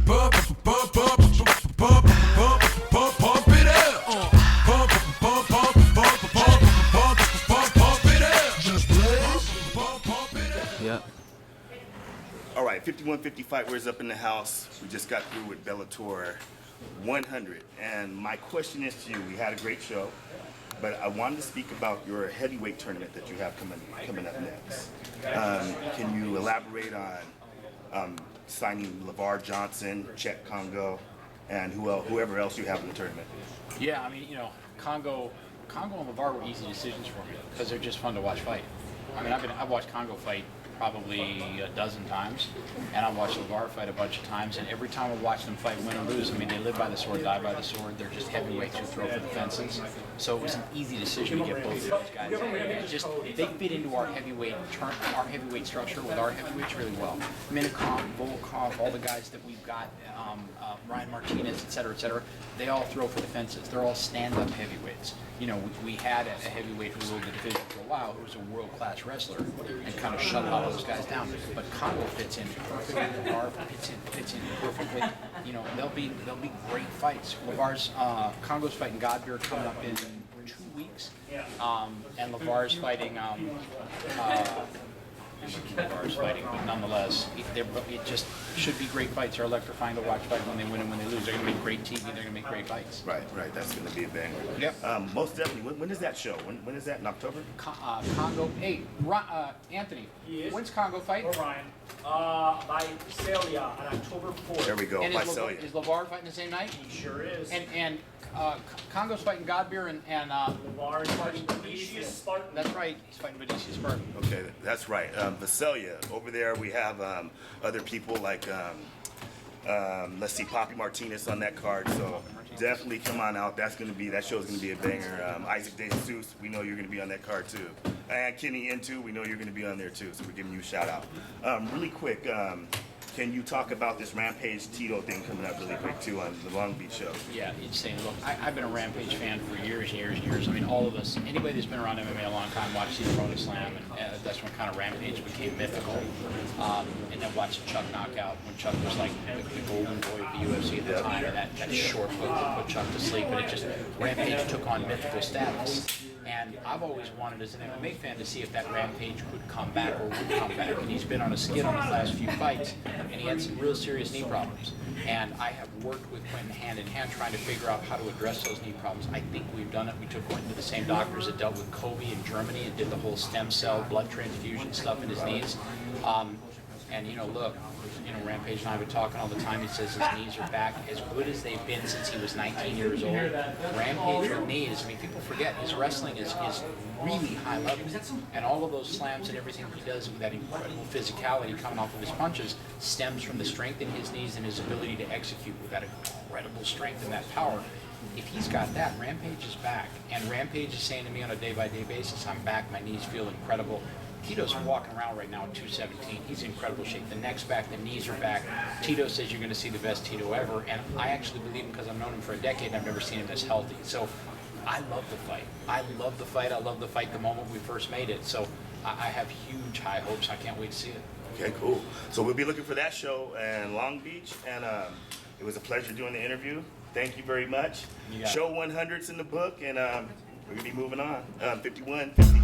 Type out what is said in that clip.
Yeah. All right, 5150 FightWear's up in the house. We just got through with Bellator 100. And my question is to you, we had a great show, but I wanted to speak about your heavyweight tournament that you have coming up next. Can you elaborate on signing LeVar Johnson, Czech Congo, and whoever else you have in the tournament? Yeah, I mean, you know, Congo and LeVar were easy decisions for me because they're just fun to watch fight. I mean, I've watched Congo fight probably a dozen times, and I've watched LeVar fight a bunch of times, and every time I watch them fight, win or lose, I mean, they live by the sword, die by the sword. They're just heavyweights who throw for the fences. So it was an easy decision to get both of those guys. They fit into our heavyweight structure with our heavyweights really well. Minikov, Volkov, all the guys that we've got, Ryan Martinez, et cetera, they all throw for the fences. They're all stand-up heavyweights. You know, we had a heavyweight who ruled the division for a while who was a world-class wrestler and kind of shut all those guys down. But Congo fits in perfectly. LeVar fits in perfectly. You know, they'll be great fights. Congo's fighting Godbeer coming up in 2 weeks, and LeVar's fighting. But nonetheless, it just should be great fights. They're electrifying to watch fight when they win and when they lose. They're going to make great TV. They're going to make great fights. Right. That's going to be a banger. Yep. Most definitely. When is that show? When is that? In October? Congo. Hey, Anthony. When's Congo fight? Ryan. By Celia on October 4th. There we go. And By is Celia. LeVar fighting the same night? He sure is. And Congo's fighting Godbeer and LeVar is fighting Vinicius Spartan. That's right. He's fighting Vinicius Spartan. Okay, that's right. Visalia. Over there we have other people like, let's see, Poppy Martinez on that card. So definitely come on out. That show's gonna be a banger. Isaac De Jesus, we know you're gonna be on that card too. And Kenny N2, we know you're gonna be on there too. So we're giving you a shout out. Really quick, can you talk about this Rampage Tito thing coming up really quick too on the Long Beach show? Yeah, insane. Look, I've been a Rampage fan for years. I mean, all of us, anybody that's been around MMA a long time, watched the Pro Slam, and that's when kind of Rampage became mythical. And then watched Chuck knockout when Chuck was like the golden boy of the UFC at the time, and that short hook that put Chuck to sleep, and it just, Rampage took on mythical status. And I've always wanted, as an MMA fan, to see if that Rampage could come back or would come back. And he's been on a skid on his last few fights, and he had some real serious knee problems. And I have worked with Quentin hand in hand trying to figure out how to address those knee problems. I think we've done it. We took Quentin to the same doctors that dealt with Kobe in Germany and did the whole stem cell blood transfusion stuff in his knees. And you know, look, you know, Rampage and I have been talking all the time. He says his knees are back as good as they've been since he was 19 years old. Rampage with knees, I mean, people forget his wrestling is really high level. And all of those slams and everything he does with that incredible physicality coming off of his punches stems from the strength in his knees and his ability to execute with that incredible strength and that power. If he's got that, Rampage is back. And Rampage is saying to me on a day-by-day basis, I'm back, my knees feel incredible. Tito's walking around right now at 217. He's in incredible shape. The neck's back, the knees are back. Tito says you're going to see the best Tito ever, and I actually believe him because I've known him for a decade and I've never seen him this healthy. So I love the fight. I love the fight the moment we first made it. So I have huge high hopes. I can't wait to see it. Okay, cool. So we'll be looking for that show in Long Beach, and it was a pleasure doing the interview. Thank you very much. Show 100's in the book, and we're going to be moving on. 51, 50.